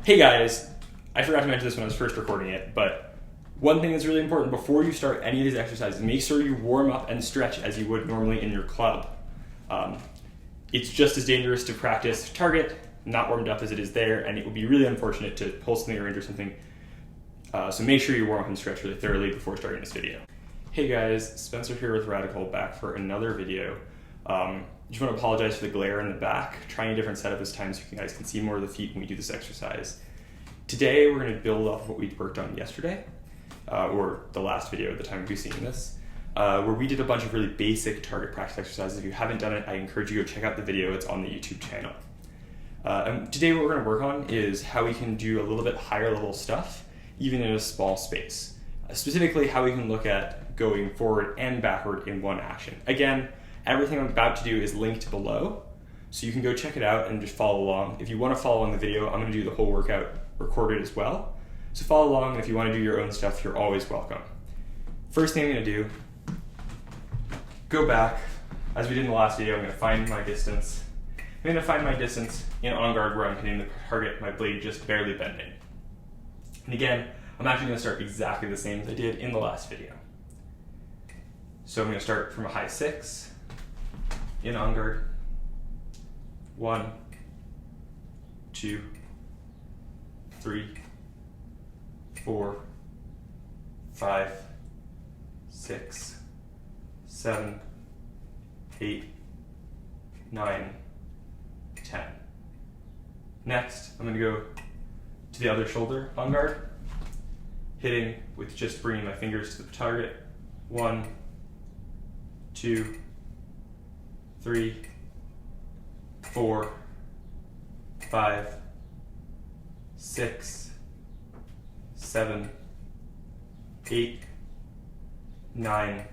Hey guys, I forgot to mention this when I was first recording it, but one thing that's really important before you start any of these exercises, make sure you warm up and stretch as you would normally in your club. It's just as dangerous to practice target not warmed up as it is there, and it would be really unfortunate to pull something or injure something. So make sure you warm up and stretch really thoroughly before starting this video. Hey guys, Spencer here with Radical, back for another video. Just want to apologize for the glare in the back. Trying a different setup this time so you guys can see more of the feet when we do this exercise. Today we're going to build off what we worked on yesterday, or the last video at the time of you seeing this, where we did a bunch of really basic target practice exercises. If you haven't done it, I encourage you to go check out the video. It's on the YouTube channel. And today what we're going to work on is how we can do a little bit higher level stuff, even in a small space. Specifically, how we can look at going forward and backward in one action. Again, everything I'm about to do is linked below, so you can go check it out and just follow along. If you want to follow along the video, I'm going to do the whole workout recorded as well. So follow along, and if you want to do your own stuff, you're always welcome. First thing I'm going to do, go back. As we did in the last video, I'm going to find my distance. I'm going to find my distance in on guard where I'm hitting the target, my blade just barely bending. And again, I'm actually going to start exactly the same as I did in the last video. So I'm going to start from a high 6, in on guard, 1, 2, 3, 4, 5, 6, 7, 8, 9, 10. Next, I'm going to go to the other shoulder on guard, hitting with just bringing my fingers to the target. 1, 2, 3, 4, 5, 6, 7, 8, 9,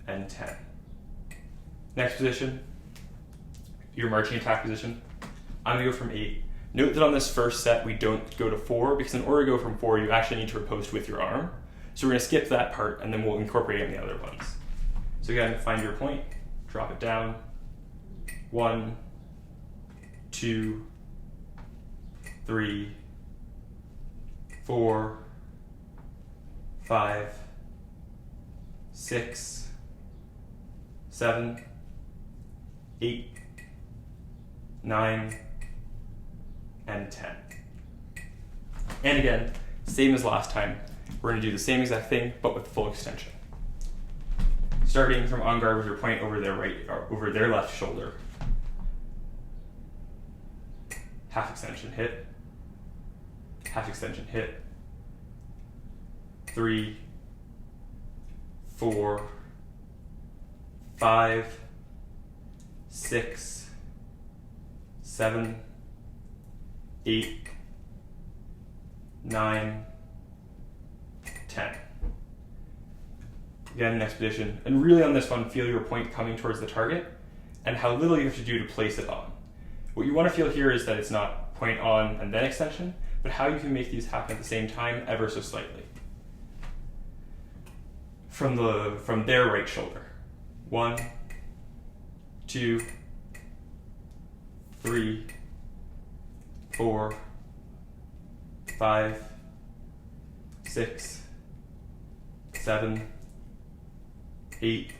and 10. Next position, your marching attack position. I'm going to go from 8. Note that on this first set we don't go to 4, because in order to go from 4 you actually need to riposte with your arm. So we're going to skip that part and then we'll incorporate it in the other ones. So again, find your point, drop it down. 1, 2, 3, 4, 5, 6, 7, 8, 9, and 10. And again, same as last time, we're going to do the same exact thing, but with full extension. Starting from on guard with your point over their right, or over their left shoulder. Half extension hit, half extension hit, 3, 4, 5, 6, 7, 8, 9, 10. Again, next position, and really on this one, feel your point coming towards the target and how little you have to do to place it on. What you want to feel here is that it's not point on and then extension, but how you can make these happen at the same time ever so slightly. From their right shoulder. 1, 2, 3, 4, 5, 6, 7, 8,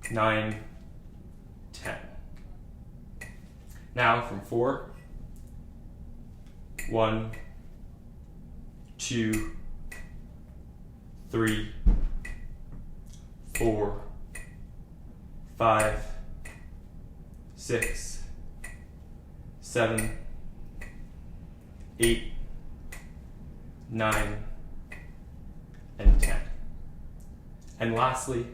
9, 10. Now from 4, 1, 2, 3, 4, 5, 6, 7, 8, 9, and 10. And lastly,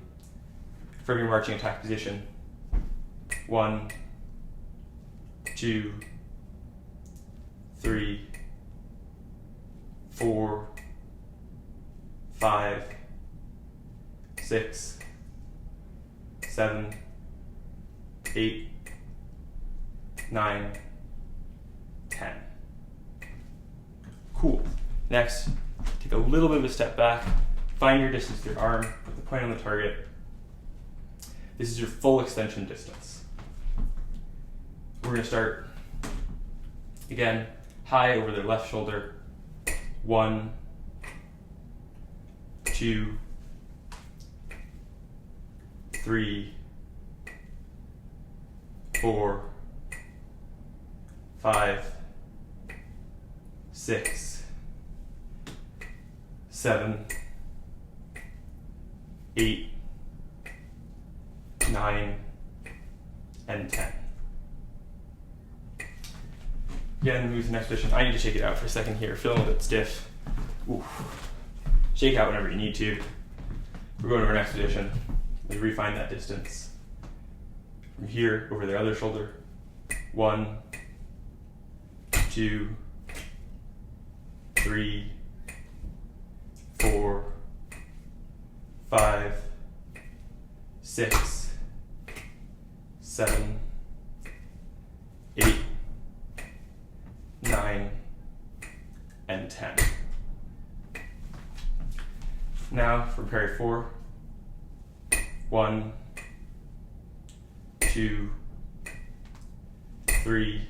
from your marching attack position, 1, 2, 3, 4, 5, 6, 7, 8, 9, 10. Cool. Next, take a little bit of a step back, find your distance with your arm, put the point on the target. This is your full extension distance. We're going to start, again, high over their left shoulder. 1, 2, 3, 4, 5, 6, 7, 8, 9, and 10. Again, move to the next position. I need to shake it out for a second here. Feeling a bit stiff. Ooh. Shake out whenever you need to. We're going to our next position. We refine that distance. From here, over their other shoulder. 1, 2, 3, 4, 5, 6, 7, 8, 9, and 10. Now for Parry 4. 1, 2, 3,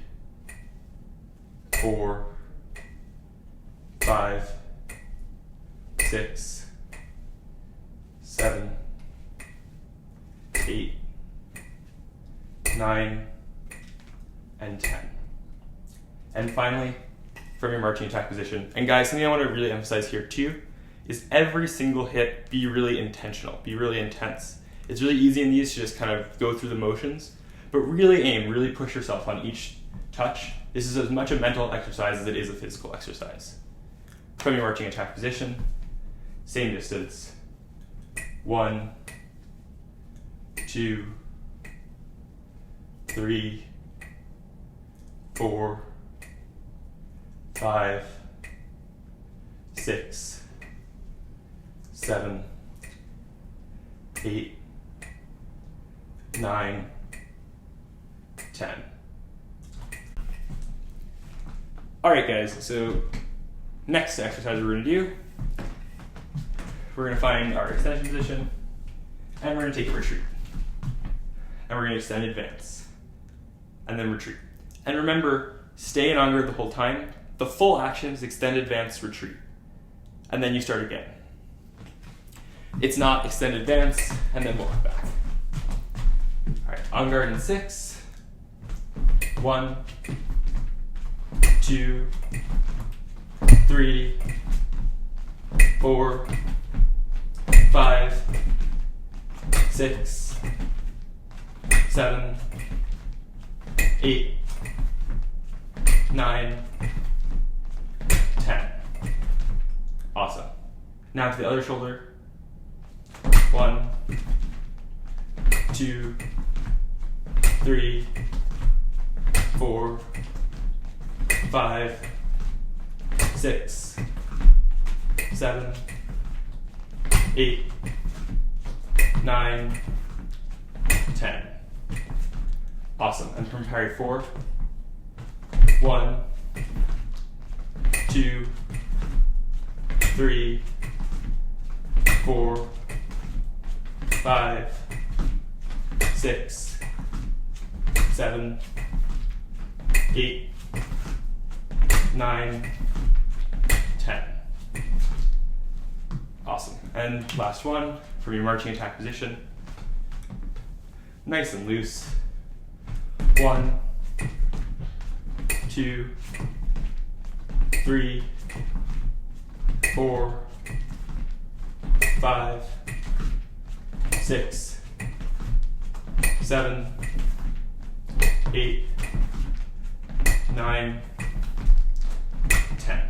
4, 5, 6, 7, 8, 9, and 10. And finally, from your marching attack position, and guys, something I want to really emphasize here too, is every single hit be really intentional, be really intense. It's really easy in these to just kind of go through the motions, but really aim, really push yourself on each touch. This is as much a mental exercise as it is a physical exercise. From your marching attack position, same distance. 1, 2, 3, 4, 5, 6, 7, 8, 9, 10. All right, guys, so next exercise we're going to do, we're going to find our extension position, and we're going to take a retreat. And we're going to extend advance, and then retreat. And remember, stay in on guard the whole time. The full action is extend, advance, retreat. And then you start again. It's not extend, advance, and then walk back. All right, on guard in 6. 1, 2, 3, 4, 5, 6, 7, 8, 9, 10. Awesome. Now to the other shoulder. 1, 2, 3, 4, 5, 6, 7, 8, 9, 10. Awesome. And from Parry 4. 1, 2, 3, 4, 5, 6, 7, 8, 9, 10. Awesome. And last one, from your marching attack position. Nice and loose. 1, 2, 3, 4, 5, 6, 7, 8, 9, 10.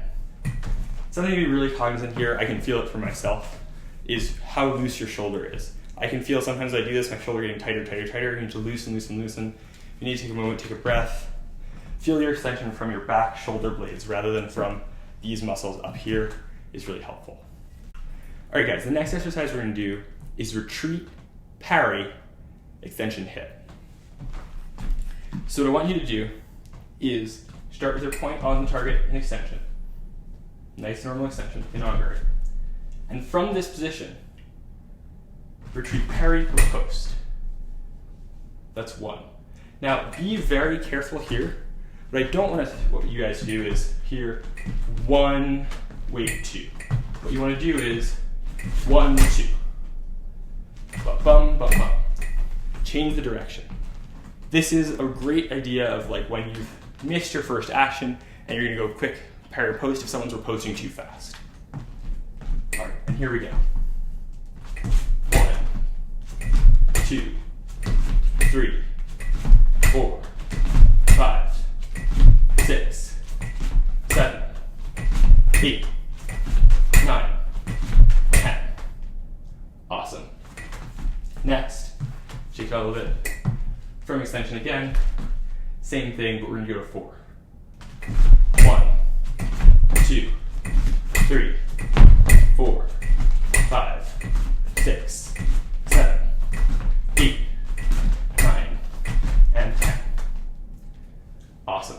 Something to be really cognizant here, I can feel it for myself, is how loose your shoulder is. I can feel sometimes I do this, my shoulder getting tighter, tighter, tighter. You need to loosen, loosen, loosen. You need to take a moment, take a breath. Feel your extension from your back shoulder blades rather than from these muscles up here is really helpful. All right, guys, the next exercise we're going to do is retreat, parry, extension hit. So what I want you to do is start with your point on the target in extension. Nice normal extension in on guard. And from this position, retreat, parry, riposte. That's 1. Now, be very careful here What I don't want what you guys to do is here, 1, wait, 2. What you want to do is 1, 2. Bum, bum, bum, bum. Change the direction. This is a great idea of like when you've missed your first action and you're going to go quick parry post if someone's riposting too fast. All right, and here we go. 1, 2, 3, 4, 5, 6, 7, 8, 9, 10. Awesome. Next, shake it out a little bit. Firm extension again. Same thing, but we're going to go to 4. 1, 2, 3, 4, 5, 6, 7, 8, 9, and 10. Awesome.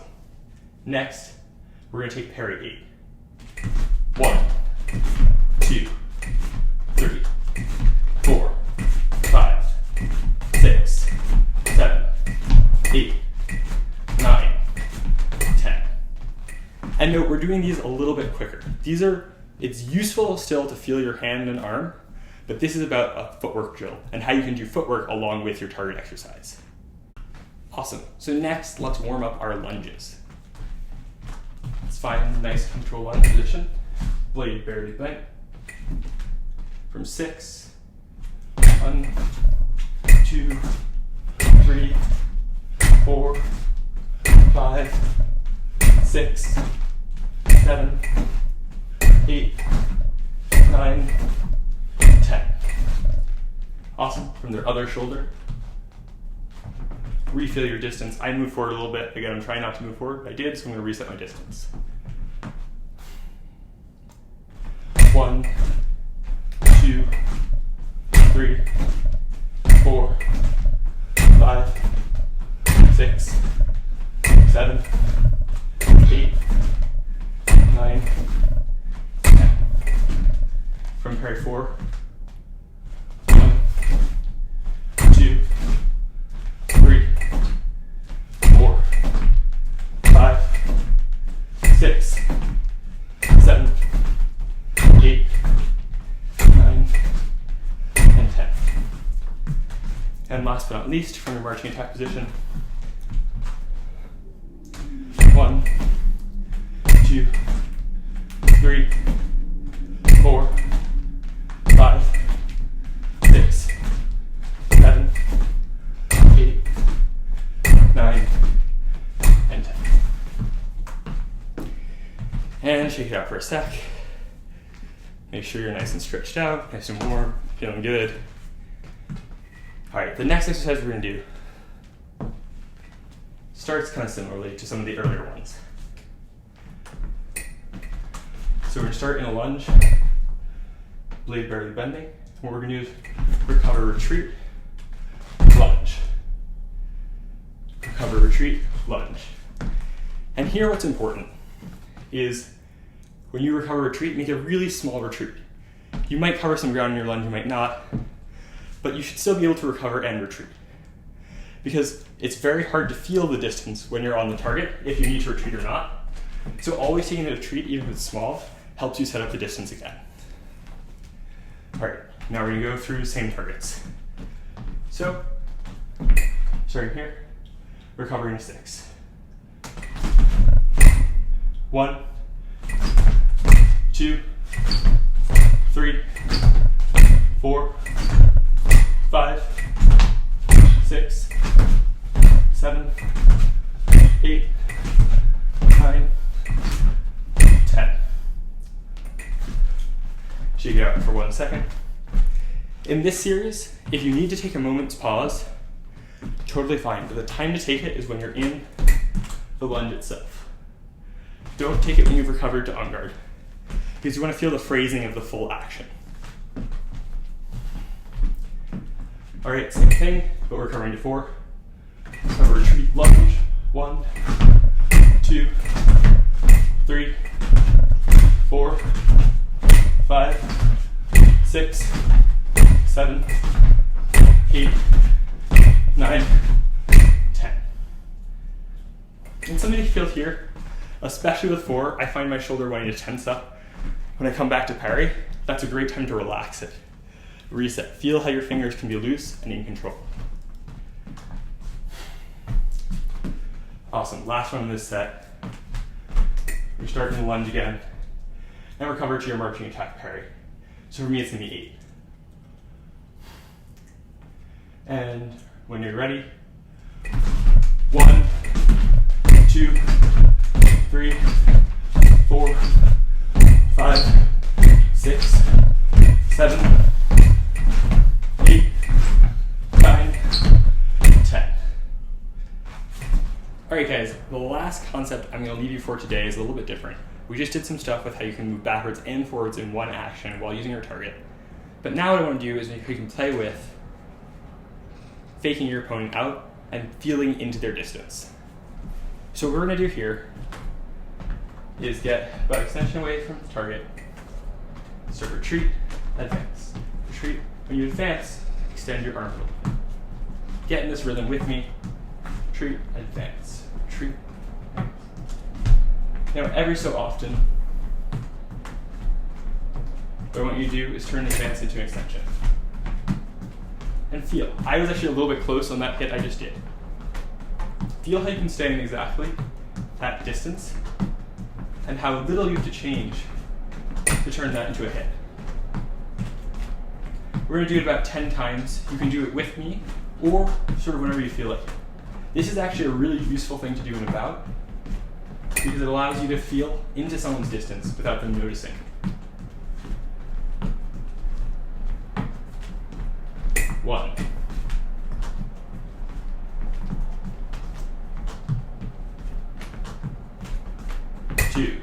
Next, we're going to take parry 8. 1, 2, 3, 4, 5, 6, 7, 8, 9, 10. And note, we're doing these a little bit quicker. It's useful still to feel your hand and arm, but this is about a footwork drill and how you can do footwork along with your target exercise. Awesome. So next, let's warm up our lunges. Let's find a nice control lunge position. Blade barely bent. From 6. 1, 2, 3, 4, 5, 6, 7, 8, 9, 10. Awesome. From their other shoulder. Refill your distance. I moved forward a little bit. Again, I'm trying not to move forward. I did, so I'm going to reset my distance. 1, 2, 3, 4, 5, 6, 7, 8, 9, 10. From parry 4. 1, 2, 3, 4, 5, 6, 7, 8, 9, and 10. And last but not least, from your marching attack position, 1, 2, 3, 4, 5, 6, 7, 8, 9, and 10. And shake it out for a sec. Make sure you're nice and stretched out, nice and warm, feeling good. All right, the next exercise we're gonna do starts kind of similarly to some of the earlier ones. So we're gonna start in a lunge, blade barely bending. What we're gonna do is recover, retreat, lunge. Recover, retreat, lunge. And here what's important is when you recover, retreat, make a really small retreat. You might cover some ground in your lunge, you might not, but you should still be able to recover and retreat. Because it's very hard to feel the distance when you're on the target, if you need to retreat or not. So always taking a retreat, even if it's small, helps you set up the distance again. All right, now we're gonna go through the same targets. So, starting here, recovering 6. 1, 2, 3, 4, 5, 6, 7, 8, 9, 10. Shake it out for 1 second. In this series, if you need to take a moment's pause, totally fine, but the time to take it is when you're in the lunge itself. Don't take it when you've recovered to on guard, because you want to feel the phrasing of the full action. All right, same thing, but we're recovering to 4. Recover, retreat, lunge. 1, 2, 3, 4, 5, 6, 7, 8, 9, 10. And something to feel Especially with 4, I find my shoulder wanting to tense up. When I come back to parry, that's a great time to relax it. Reset. Feel how your fingers can be loose and in control. Awesome. Last one in this set. You're starting to lunge again. And recover to your marching attack parry. So for me, it's going to be 8. And when you're ready, 1, 2, 3, 4, 5, 6, 7, 8, 9, 10. Alright guys, the last concept I'm going to leave you for today is a little bit different. We just did some stuff with how you can move backwards and forwards in one action while using your target. But now what I want to do is you can play with faking your opponent out and feeling into their distance. So what we're going to do here is get about extension away from the target. So retreat, advance. Retreat. When you advance, extend your arm a little. Get in this rhythm with me. Retreat, advance. Retreat, advance. Now every so often, what I want you to do is turn advance into an extension. And feel. I was actually a little bit close on that hit I just did. Feel how you can stay in exactly that distance and how little you have to change to turn that into a hit. We're going to do it about 10 times. You can do it with me or sort of whenever you feel it. This is actually a really useful thing to do in a bout because it allows you to feel into someone's distance without them noticing. One. 2.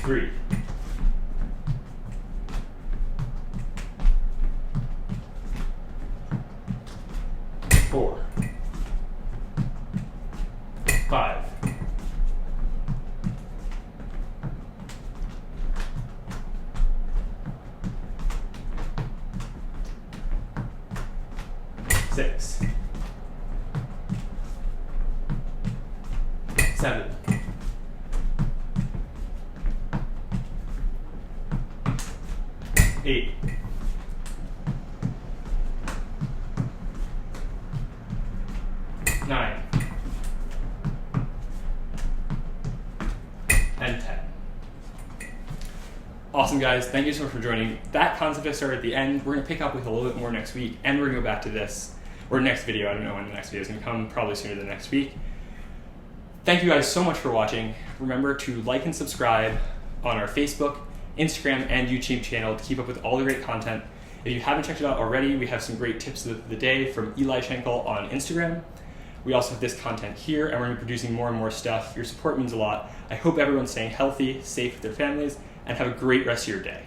3. 4. 5. 6. 7. 8. 9. And 10. Awesome guys, thank you so much for joining. That concept I started at the end, we're going to pick up with a little bit more next week, and we're going to go back to this, or next video. I don't know when the next video is going to come, probably sooner than next week. Thank you guys so much for watching. Remember to like and subscribe on our Facebook, Instagram, and YouTube channel to keep up with all the great content. If you haven't checked it out already, we have some great tips of the day from Eli Schenkel on Instagram. We also have this content here, and we're going to be producing more and more stuff. Your support means a lot. I hope everyone's staying healthy, safe with their families, and have a great rest of your day.